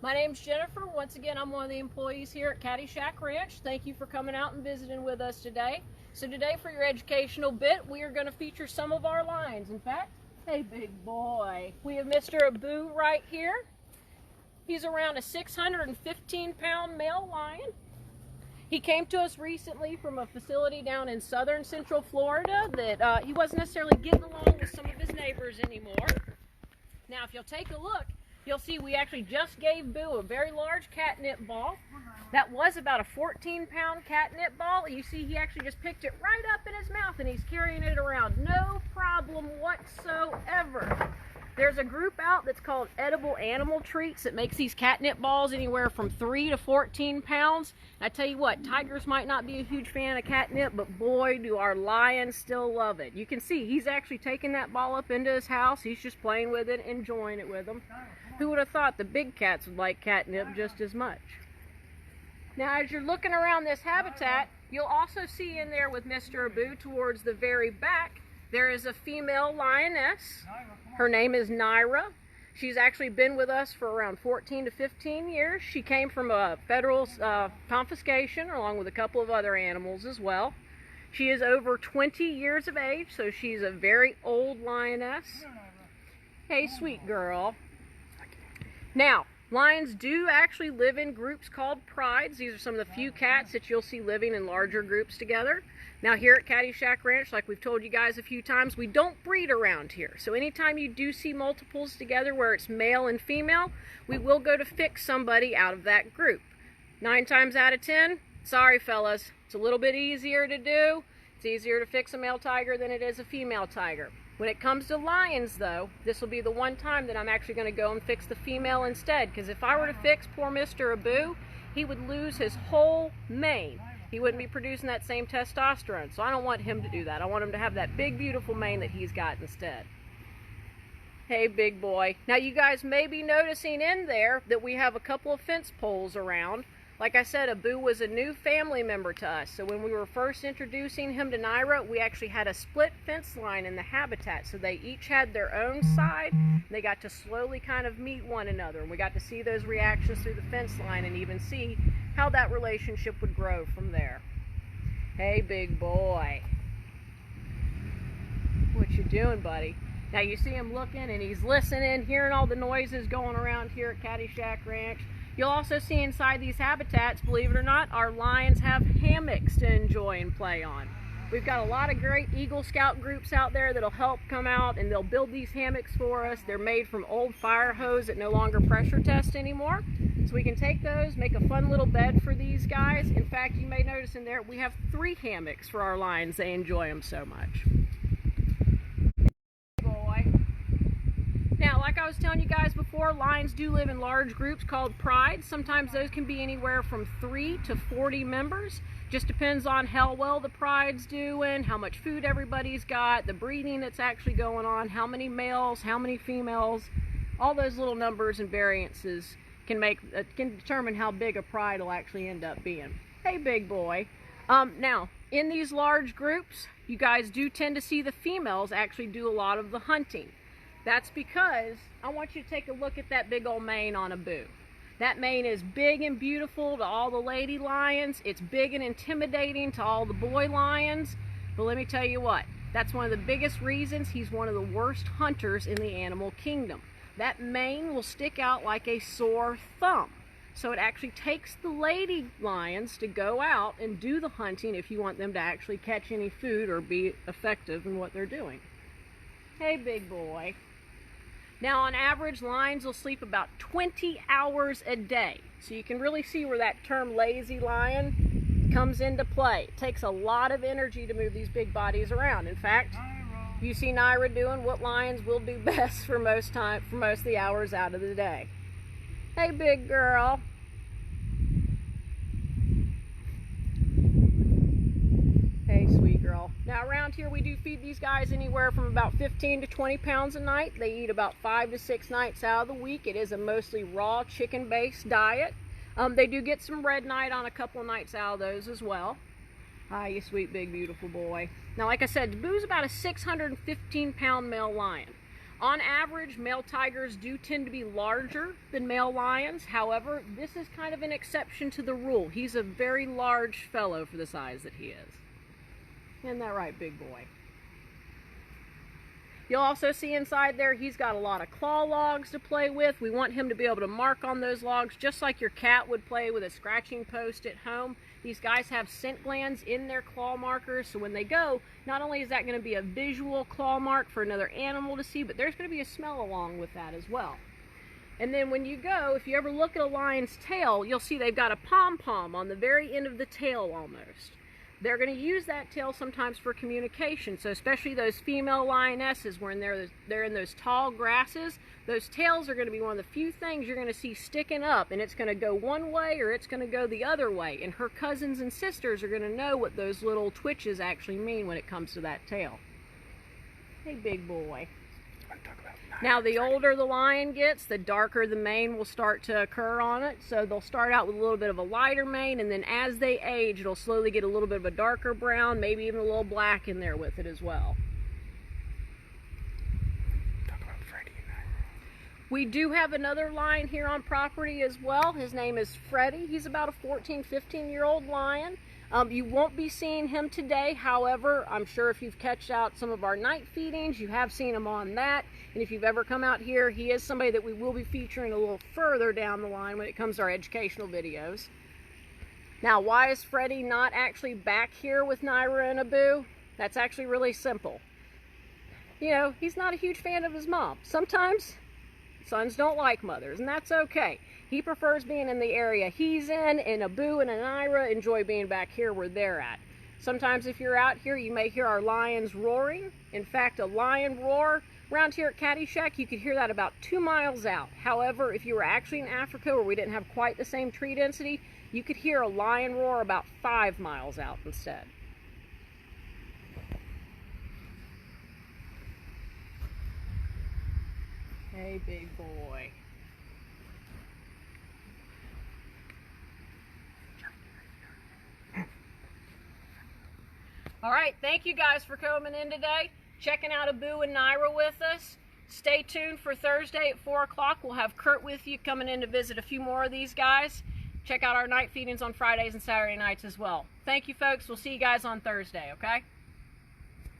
My name's Jennifer. Once again, I'm one of the employees here at Catty Ranch. Thank you for coming out and visiting with us today. So today, for your educational bit, we are going to feature some of our lions. In fact, hey big boy, we have Mr. Abu right here. He's around a 615-pound male lion. He came to us recently from a facility down in southern central Florida that he wasn't necessarily getting along with some of his neighbors anymore. Now, if you'll take a look, you'll see we actually just gave Boo a very large catnip ball. That was about a 14-pound catnip ball. You see he actually just picked it right up in his mouth and he's carrying it around. No problem whatsoever. There's a group out that's called Edible Animal Treats that makes these catnip balls anywhere from 3 to 14 pounds. I tell you what, tigers might not be a huge fan of catnip, but boy, do our lions still love it. You can see he's actually taking that ball up into his house. He's just playing with it, enjoying it with them. Who would have thought the big cats would like catnip just as much? Now, as you're looking around this habitat, you'll also see in there with Mr. Abu towards the very back, there is a female lioness. Her name is Naira. She's actually been with us for around 14 to 15 years. She came from a federal confiscation along with a couple of other animals as well. She is over 20 years of age, so she's a very old lioness. Hey, sweet girl. Now, lions do actually live in groups called prides. These are some of the few cats that you'll see living in larger groups together. Now, here at Catty Ranch, like we've told you guys a few times, we don't breed around here. So anytime you do see multiples together where it's male and female, we will go to fix somebody out of that group. 9 times out of 10, sorry fellas, it's a little bit easier to do. It's easier to fix a male tiger than it is a female tiger. When it comes to lions, though, this will be the one time that I'm actually going to go and fix the female instead. Because if I were to fix poor Mr. Abu, he would lose his whole mane. He wouldn't be producing that same testosterone. So I don't want him to do that. I want him to have that big, beautiful mane that he's got instead. Hey, big boy. Now, you guys may be noticing in there that we have a couple of fence poles around. Like I said, Abu was a new family member to us. So when we were first introducing him to Naira, we actually had a split fence line in the habitat. So they each had their own side. And they got to slowly kind of meet one another. And we got to see those reactions through the fence line and even see how that relationship would grow from there. Hey, big boy. What you doing, buddy? Now you see him looking and he's listening, hearing all the noises going around here at Catty Ranch. You'll also see inside these habitats, believe it or not, our lions have hammocks to enjoy and play on. We've got a lot of great Eagle Scout groups out there that'll help come out and they'll build these hammocks for us. They're made from old fire hose that no longer pressure test anymore. So we can take those, make a fun little bed for these guys. In fact, you may notice in there we have 3 hammocks for our lions. They enjoy them so much. Now, like I was telling you guys before, lions do live in large groups called prides. Sometimes those can be anywhere from 3 to 40 members. Just depends on how well the pride's doing, how much food everybody's got, the breeding that's actually going on, how many males, how many females. All those little numbers and variances can determine how big a pride will actually end up being. Hey, big boy. Now, in these large groups, you guys do tend to see the females actually do a lot of the hunting. That's because I want you to take a look at that big old mane on Abu. That mane is big and beautiful to all the lady lions. It's big and intimidating to all the boy lions. But let me tell you what, that's one of the biggest reasons he's one of the worst hunters in the animal kingdom. That mane will stick out like a sore thumb. So it actually takes the lady lions to go out and do the hunting if you want them to actually catch any food or be effective in what they're doing. Hey, big boy. Now, on average, lions will sleep about 20 hours a day. So you can really see where that term lazy lion comes into play. It takes a lot of energy to move these big bodies around. In fact, you see Naira doing what lions will do best for most of the hours out of the day. Hey, big girl. Hey, sweet girl. Now, around here, we do feed these guys anywhere from about 15 to 20 pounds a night. They eat about 5 to 6 nights out of the week. It is a mostly raw chicken-based diet. They do get some red night on a couple of nights out of those as well. Hi, you sweet, big, beautiful boy. Now, like I said, Boo's about a 615-pound male lion. On average, male tigers do tend to be larger than male lions. However, this is kind of an exception to the rule. He's a very large fellow for the size that he is. Isn't that right, big boy? You'll also see inside there he's got a lot of claw logs to play with. We want him to be able to mark on those logs just like your cat would play with a scratching post at home. These guys have scent glands in their claw markers, so when they go, not only is that going to be a visual claw mark for another animal to see, but there's going to be a smell along with that as well. And then when you go, if you ever look at a lion's tail, you'll see they've got a pom-pom on the very end of the tail almost. They're going to use that tail sometimes for communication. So especially those female lionesses, when they're in those tall grasses, those tails are going to be one of the few things you're going to see sticking up, and it's going to go one way or it's going to go the other way. And her cousins and sisters are going to know what those little twitches actually mean when it comes to that tail. Hey, big boy. Now, the older the lion gets, the darker the mane will start to occur on it. So they'll start out with a little bit of a lighter mane, and then as they age, it'll slowly get a little bit of a darker brown, maybe even a little black in there with it as well. Talk about Freddie and I. We do have another lion here on property as well. His name is Freddie. He's about a 14, 15-year-old lion. You won't be seeing him today. However, I'm sure if you've catched out some of our night feedings, you have seen him on that. And if you've ever come out here, he is somebody that we will be featuring a little further down the line when it comes to our educational videos. Now, why is Freddie not actually back here with Naira and Abu? That's actually really simple. You know, he's not a huge fan of his mom. Sometimes sons don't like mothers, and that's okay. He prefers being in the area he's in, and Abu and Naira enjoy being back here where they're at. Sometimes if you're out here, you may hear our lions roaring. In fact, a lion roar around here at Catty Shack, you could hear that about 2 miles out. However, if you were actually in Africa where we didn't have quite the same tree density, you could hear a lion roar about 5 miles out instead. Hey, big boy. All right, thank you guys for coming in today, checking out Abu and Naira with us. Stay tuned for Thursday at 4 o'clock. We'll have Kurt with you coming in to visit a few more of these guys. Check out our night feedings on Fridays and Saturday nights as well. Thank you, folks. We'll see you guys on Thursday, okay?